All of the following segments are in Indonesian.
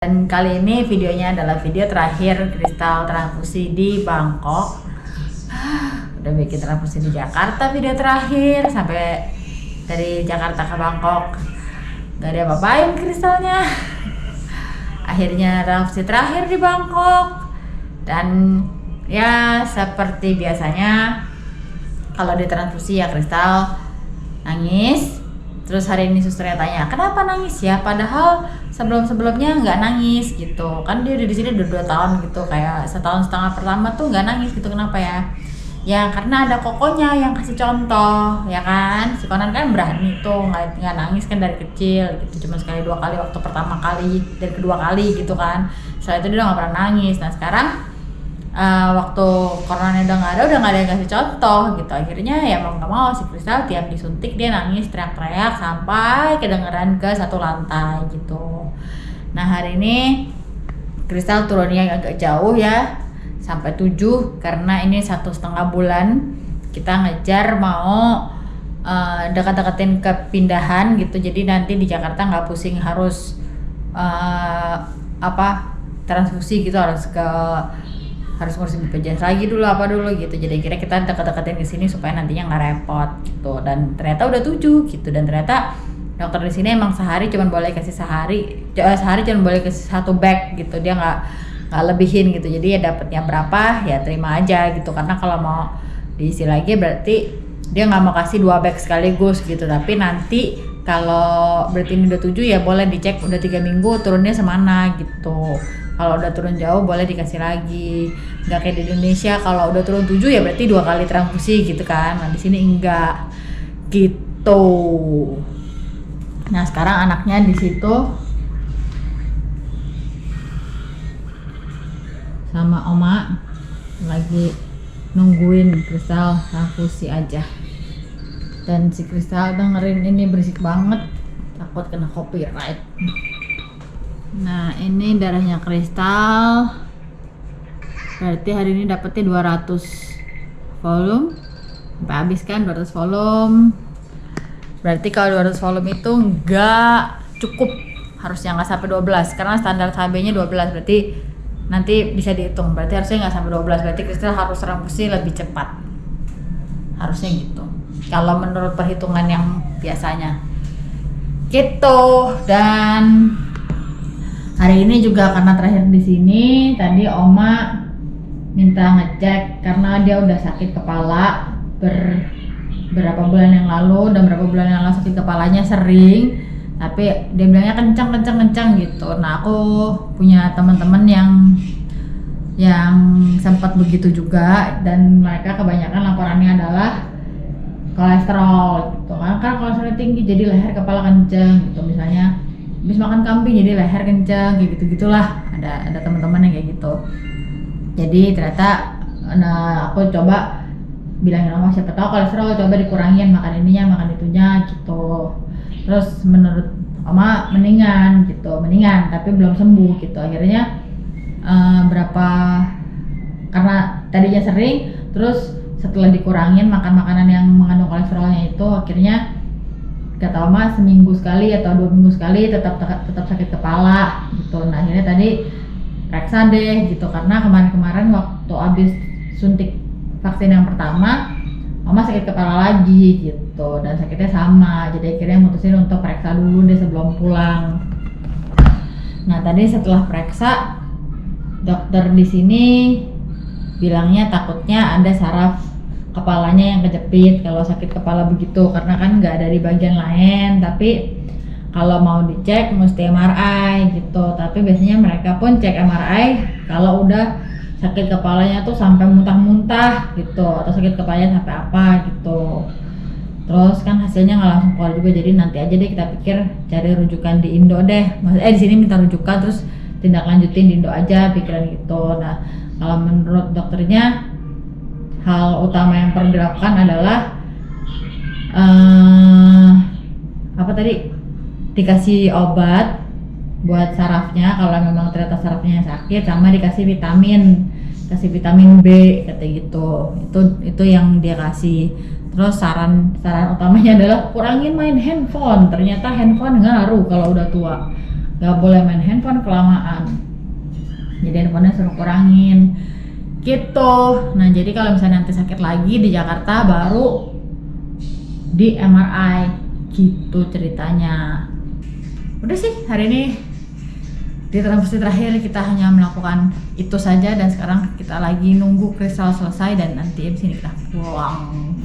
Dan kali ini videonya adalah video terakhir Kristal transfusi di Bangkok. Udah bikin transfusi di Jakarta video terakhir, sampai dari Jakarta ke Bangkok gak ada apa-apain Kristalnya. Akhirnya transfusi terakhir di Bangkok. Dan ya seperti biasanya kalau di transfusi ya Kristal nangis. Terus hari ini susternya tanya, kenapa nangis ya? Padahal sebelumnya nggak nangis gitu. Kan dia udah di sini udah 2 tahun gitu, kayak setahun setengah pertama tuh nggak nangis gitu. Kenapa ya? Ya karena ada kokonya yang kasih contoh, ya kan? Si Conan kan berani tuh nggak nangis kan dari kecil gitu. Cuma sekali 2 kali waktu pertama kali dan kedua kali gitu kan. Setelah itu dia udah nggak pernah nangis. Nah sekarang waktu corona udah nggak ada yang kasih contoh gitu. Akhirnya ya mau nggak mau si Kristal tiap disuntik dia nangis teriak-teriak sampai kedengeran ke 1 lantai gitu. Nah hari ini Kristal turunnya agak jauh ya, sampai 7 karena ini 1,5 bulan kita ngejar mau dekat-deketin kepindahan gitu. Jadi nanti di Jakarta nggak pusing harus transfusi gitu, harus ngurusin BPJS lagi dulu gitu. Jadi kira kita dekat-deketin di sini supaya nantinya nggak repot gitu. Dan ternyata udah 7 gitu. Dan ternyata dokter di sini emang sehari cuma boleh kasih sehari cuma boleh kasih 1 bag gitu. Dia nggak lebihin gitu. Jadi ya dapatnya berapa ya terima aja gitu. Karena kalau mau diisi lagi berarti dia nggak mau kasih 2 bag sekaligus gitu. Tapi nanti kalau berarti ini udah 7 ya boleh dicek udah 3 minggu turunnya semana gitu. Kalau udah turun jauh boleh dikasih lagi. Nggak kayak di Indonesia kalau udah turun 7 ya berarti 2 kali transfusi gitu kan. Nah di sini enggak gitu. Nah sekarang anaknya di situ sama oma lagi nungguin Kristal transfusi aja. Dan si Kristal dengerin ini berisik banget, takut kena copyright. Nah ini darahnya Kristal, berarti hari ini dapetnya 200 volume sampai habis kan 200 volume. Berarti kalau 200 volume itu nggak cukup, harusnya nggak sampai 12 karena standar HB nya 12, berarti nanti bisa dihitung, berarti harusnya nggak sampai 12, berarti Kristal harus transfusi lebih cepat, harusnya gitu kalau menurut perhitungan yang biasanya gitu. Dan hari ini juga karena terakhir di sini, tadi oma minta ngecek karena dia udah sakit kepala berapa bulan yang lalu, dan berapa bulan yang lalu sakit kepalanya sering, tapi dia bilangnya kencang gitu. Nah aku punya teman-teman yang sempat begitu juga, dan mereka kebanyakan laporannya adalah kolesterol gitu kan, karena kolesterol tinggi jadi leher kepala kenceng gitu. Misalnya habis makan kambing jadi leher kenceng kayak gitu-gitulah, ada teman-teman yang kayak gitu. Jadi ternyata aku coba bilangin sama siapa tahu kolesterol coba dikurangin, makan ininya makan itunya gitu. Terus menurut Oma mendingan tapi belum sembuh gitu. Akhirnya karena tadinya sering, terus setelah dikurangin makan makanan yang mengandung kolesterolnya itu, akhirnya kata Oma seminggu sekali atau 2 minggu sekali tetap sakit kepala gitu. Nah akhirnya tadi reksa deh gitu, karena kemarin waktu habis suntik vaksin yang pertama Oma sakit kepala lagi gitu, dan sakitnya sama. Jadi akhirnya mutusin untuk periksa dulu deh sebelum pulang. Nah tadi setelah periksa, dokter di sini bilangnya takutnya ada saraf kepalanya yang kejepit kalau sakit kepala begitu, karena kan nggak ada di bagian lain. Tapi kalau mau dicek mesti MRI gitu. Tapi biasanya mereka pun cek MRI kalau udah sakit kepalanya tuh sampai muntah-muntah gitu, atau sakit kepalanya sampai apa gitu. Terus kan hasilnya nggak langsung keluar juga, jadi nanti aja deh kita pikir cari rujukan di Indo deh. Di sini minta rujukan terus tindak lanjutin di Indo aja, pikiran gitu. Nah kalau menurut dokternya hal utama yang perlu dilakukan adalah dikasih obat buat sarafnya kalau memang ternyata sarafnya sakit, sama dikasih vitamin B kata gitu. Itu yang dia kasih. Terus saran utamanya adalah kurangin main handphone. Ternyata handphone ngaruh kalau udah tua. Gak boleh main handphone kelamaan. Jadi handphonenya suruh kurangin. Gitu. Nah jadi kalau misalnya nanti sakit lagi di Jakarta baru di MRI. Gitu ceritanya. Udah sih hari ini di transfusi terakhir kita hanya melakukan itu saja, dan sekarang kita lagi nunggu kristal selesai dan nanti abis ini kita pulang.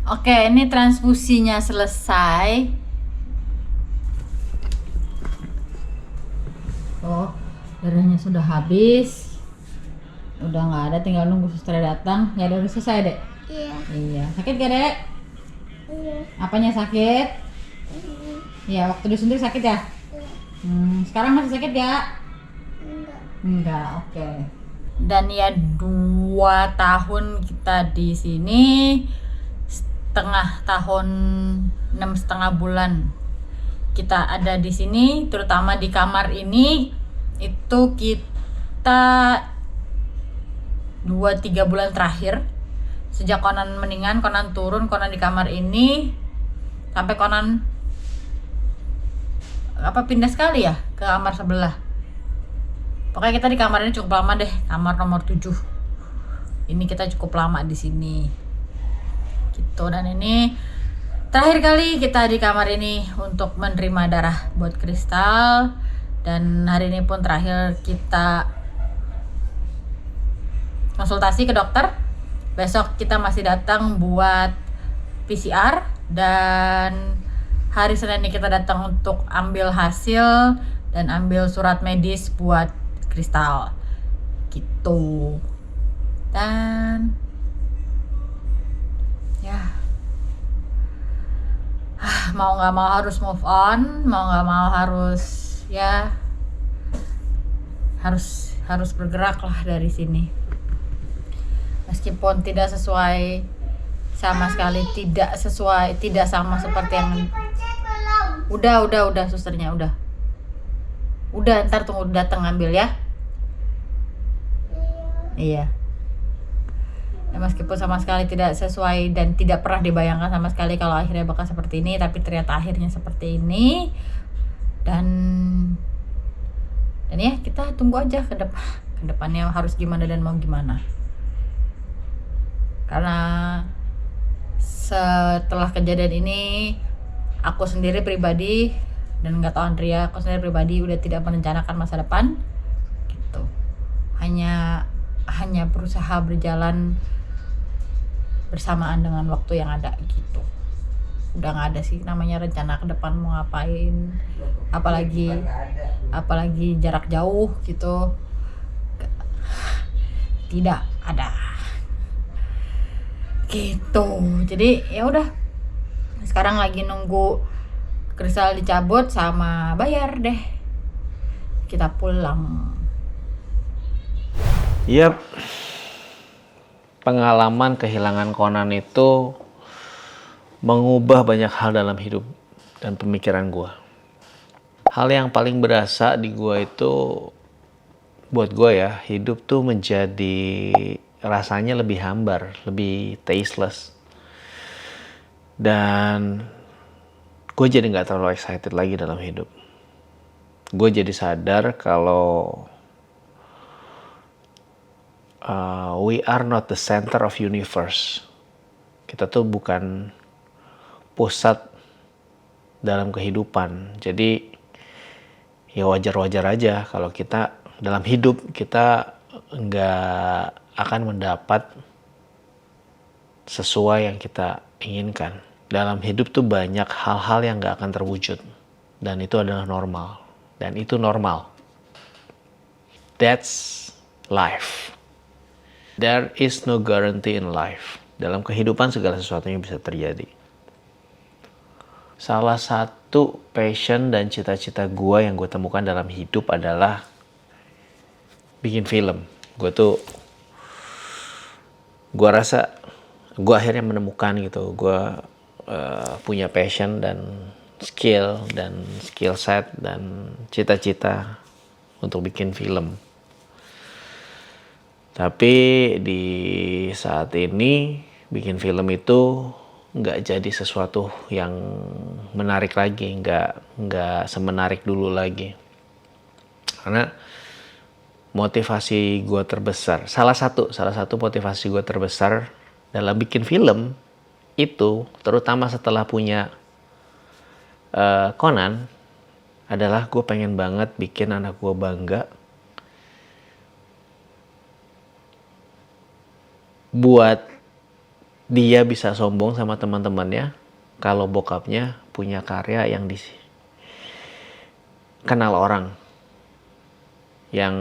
Oke, ini transfusinya selesai. Oh, darahnya sudah habis. Udah nggak ada, tinggal nunggu suster datang. Ya udah selesai, Dek? Iya. Iya. Sakit gak, Dek? Iya. Apanya sakit? Iya, waktu disuntik sakit ya? Sekarang masih sakit ya? Enggak, oke. Dan ya 2 tahun kita di sini, setengah tahun 6,5 bulan kita ada di sini, terutama di kamar ini itu kita 2-3 bulan terakhir sejak Conan mendingan, Conan turun, Conan di kamar ini sampai Conan pindah sekali ya ke kamar sebelah. Pokoknya kita di kamar ini cukup lama deh, kamar nomor 7. Ini kita cukup lama di sini. Gitu, dan ini terakhir kali kita di kamar ini untuk menerima darah buat kristal, dan hari ini pun terakhir kita konsultasi ke dokter. Besok kita masih datang buat PCR, dan hari Senin ini kita datang untuk ambil hasil dan ambil surat medis buat kristal gitu. Dan ya mau nggak mau harus move on, mau nggak mau harus ya harus bergerak lah dari sini, meskipun tidak sesuai sama sekali, tidak sama seperti yang udah susternya udah ntar tunggu datang ngambil ya. Iya. Ya, meskipun sama sekali tidak sesuai dan tidak pernah dibayangkan sama sekali kalau akhirnya bakal seperti ini, tapi ternyata akhirnya seperti ini. Dan ya kita tunggu aja ke depannya harus gimana dan mau gimana. Karena setelah kejadian ini aku sendiri pribadi, dan nggak tahu Andrea, aku sendiri pribadi udah tidak merencanakan masa depan gitu. Hanya berusaha berjalan bersamaan dengan waktu yang ada gitu. Udah nggak ada sih namanya rencana ke depan mau ngapain, apalagi jarak jauh gitu, tidak ada gitu. Jadi ya udah, sekarang lagi nunggu kristal dicabut sama bayar deh, kita pulang. Yap, pengalaman kehilangan Conan itu mengubah banyak hal dalam hidup dan pemikiran gue. Hal yang paling berasa di gue itu, buat gue ya, hidup tuh menjadi rasanya lebih hambar, lebih tasteless. Dan gue jadi gak terlalu excited lagi dalam hidup. Gue jadi sadar kalau we are not the center of universe. Kita tuh bukan pusat dalam kehidupan. Jadi ya wajar-wajar aja kalau kita dalam hidup kita nggak akan mendapat sesuai yang kita inginkan. Dalam hidup tuh banyak hal-hal yang nggak akan terwujud, dan itu adalah normal. Dan itu normal. That's life. There is no guarantee in life. Dalam kehidupan segala sesuatunya bisa terjadi. Salah satu passion dan cita-cita gue yang gue temukan dalam hidup adalah bikin film. Gue rasa gue akhirnya menemukan gitu. Gue punya passion dan skill set dan cita-cita untuk bikin film. Tapi di saat ini bikin film itu nggak jadi sesuatu yang menarik lagi, nggak semenarik dulu lagi. Karena motivasi gue terbesar, salah satu motivasi gue terbesar dalam bikin film itu, terutama setelah punya Conan, adalah gue pengen banget bikin anak gue bangga buat dia bisa sombong sama teman-temannya kalau bokapnya punya karya yang dikenal orang, yang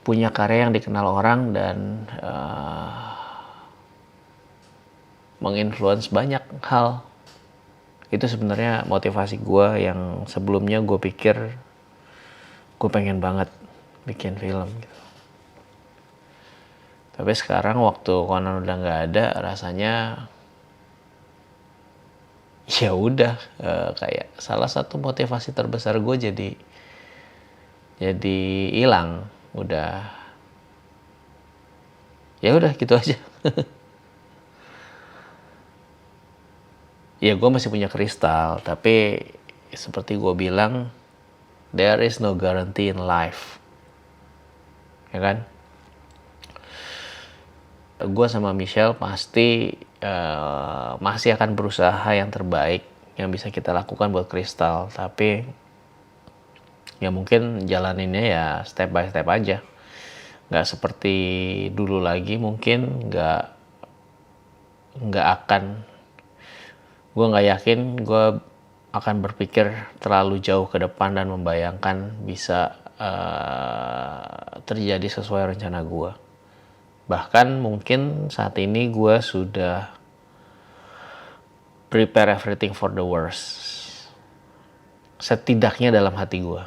punya karya yang dikenal orang dan menginfluence banyak hal. Itu sebenarnya motivasi gue yang sebelumnya gue pikir gue pengen banget bikin film gitu. Tapi sekarang waktu Conan udah nggak ada, rasanya ya udah, kayak salah satu motivasi terbesar gue jadi hilang. Udah, ya udah gitu aja. Ya gue masih punya kristal, tapi seperti gue bilang, there is no guarantee in life, ya kan? Gue sama Michelle pasti masih akan berusaha yang terbaik yang bisa kita lakukan buat kristal, tapi ya mungkin jalaninnya ya step by step aja. Nggak seperti dulu lagi, mungkin nggak akan, gue nggak yakin gue akan berpikir terlalu jauh ke depan dan membayangkan bisa terjadi sesuai rencana gue. Bahkan mungkin saat ini gue sudah prepare everything for the worst, setidaknya dalam hati gue.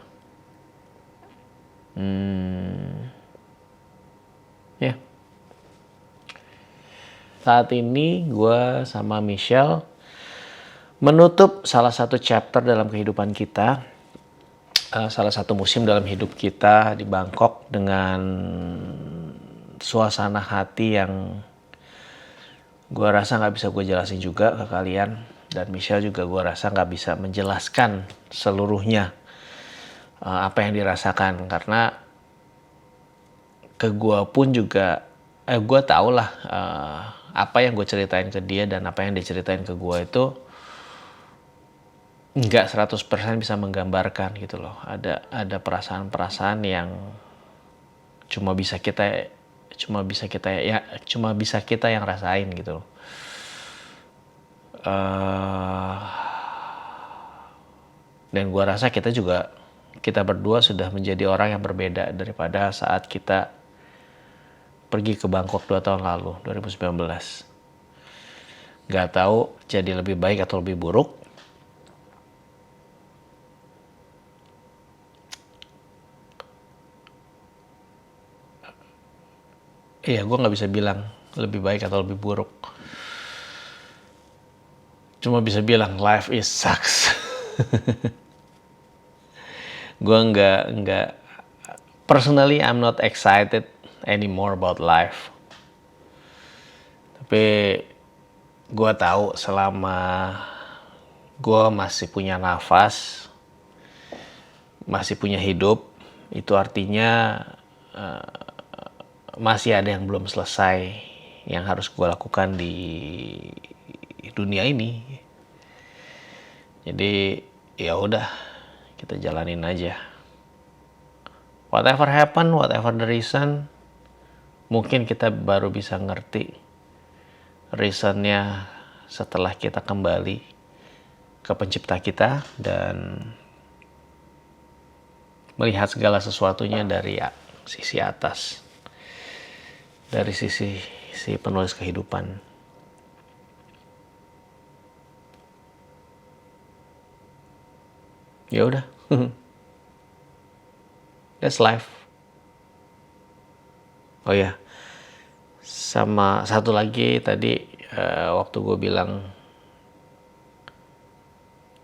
Ya. Saat ini gue sama Michelle menutup salah satu chapter dalam kehidupan kita, salah satu musim dalam hidup kita di Bangkok dengan suasana hati yang gue rasa nggak bisa gue jelasin juga ke kalian, dan Michelle juga gue rasa nggak bisa menjelaskan seluruhnya apa yang dirasakan, karena ke gue pun juga gue tau lah apa yang gue ceritain ke dia dan apa yang dia ceritain ke gue itu nggak 100% bisa menggambarkan gitu loh. Ada perasaan-perasaan yang cuma bisa kita yang rasain gitu loh. Dan gue rasa kita berdua sudah menjadi orang yang berbeda daripada saat kita pergi ke Bangkok 2 tahun lalu, 2019. Gak tahu jadi lebih baik atau lebih buruk. Iya, gue gak bisa bilang lebih baik atau lebih buruk. Cuma bisa bilang life is sucks. Gue nggak personally I'm not excited anymore about life. Tapi gue tahu selama gue masih punya nafas, masih punya hidup, itu artinya masih ada yang belum selesai yang harus gue lakukan di dunia ini. Jadi ya udah, kita jalanin aja. Whatever happen, whatever the reason, mungkin kita baru bisa ngerti reasonnya setelah kita kembali ke pencipta kita dan melihat segala sesuatunya dari sisi atas, dari sisi si penulis kehidupan. Ya udah. That's life. Oh ya, sama satu lagi tadi waktu gue bilang,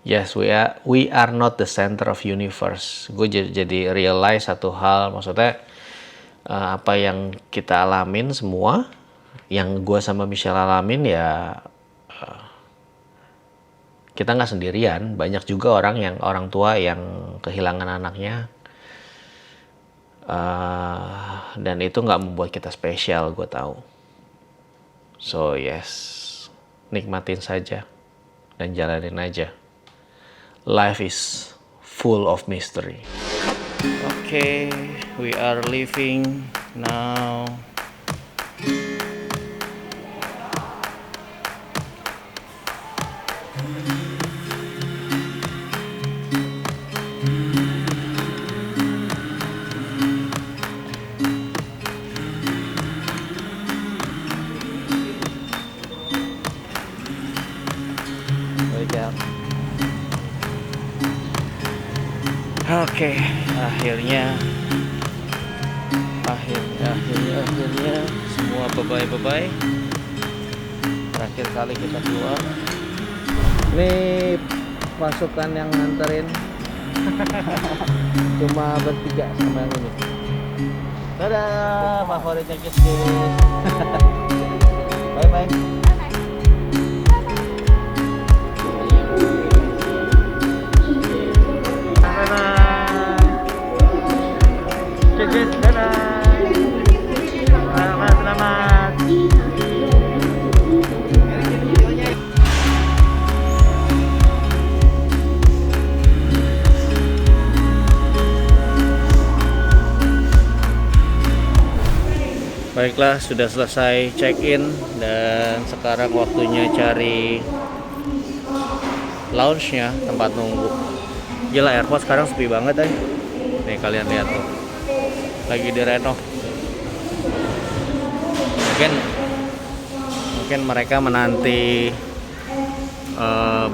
yes, we are not the center of universe. Gue jadi realize satu hal, maksudnya apa yang kita alamin semua, yang gue sama Michelle alamin ya kita nggak sendirian, banyak juga orang tua yang kehilangan anaknya, dan itu nggak membuat kita spesial, gue tahu. So yes, nikmatin saja dan jalanin aja. Life is full of mystery. Okay, we are leaving now. Oke, akhirnya semua bye-bye. Terakhir kali kita keluar. Ini pasukan yang nganterin. Cuma bertiga sama yang ini. Dadah, favoritnya Kis. Bye-bye. Selamat. Baiklah, sudah selesai check-in dan sekarang waktunya cari lounge-nya, tempat nunggu. Gila, airport sekarang sepi banget nih kalian lihat tuh. Lagi direnov. Mungkin mereka menanti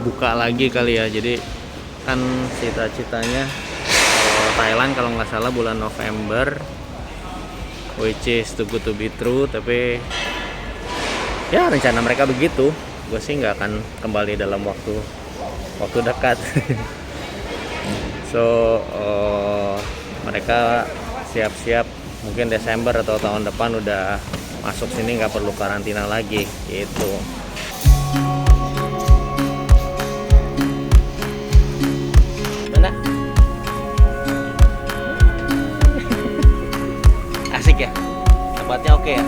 buka lagi kali ya. Jadi kan cita-citanya Thailand kalau nggak salah bulan November, which is too good to be true. Tapi ya rencana mereka begitu. Gue sih nggak akan kembali dalam waktu dekat. So mereka siap-siap mungkin Desember atau tahun depan udah masuk sini, nggak perlu karantina lagi gitu. Mana? Asik ya? Tempatnya oke ya?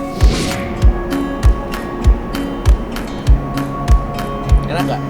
Enak nggak?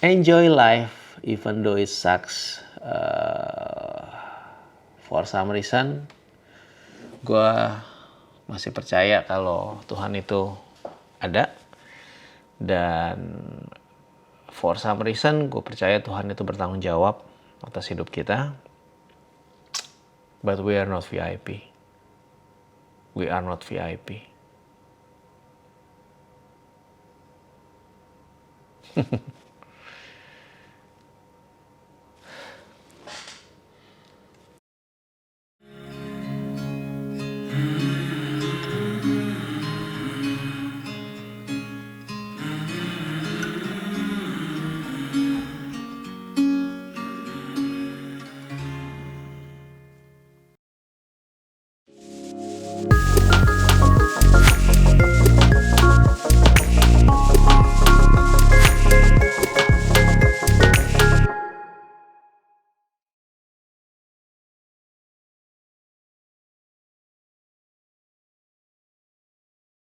Enjoy life even though it sucks. For some reason, gue masih percaya kalau Tuhan itu ada. Dan for some reason, gue percaya Tuhan itu bertanggung jawab atas hidup kita. But we are not VIP. We are not VIP.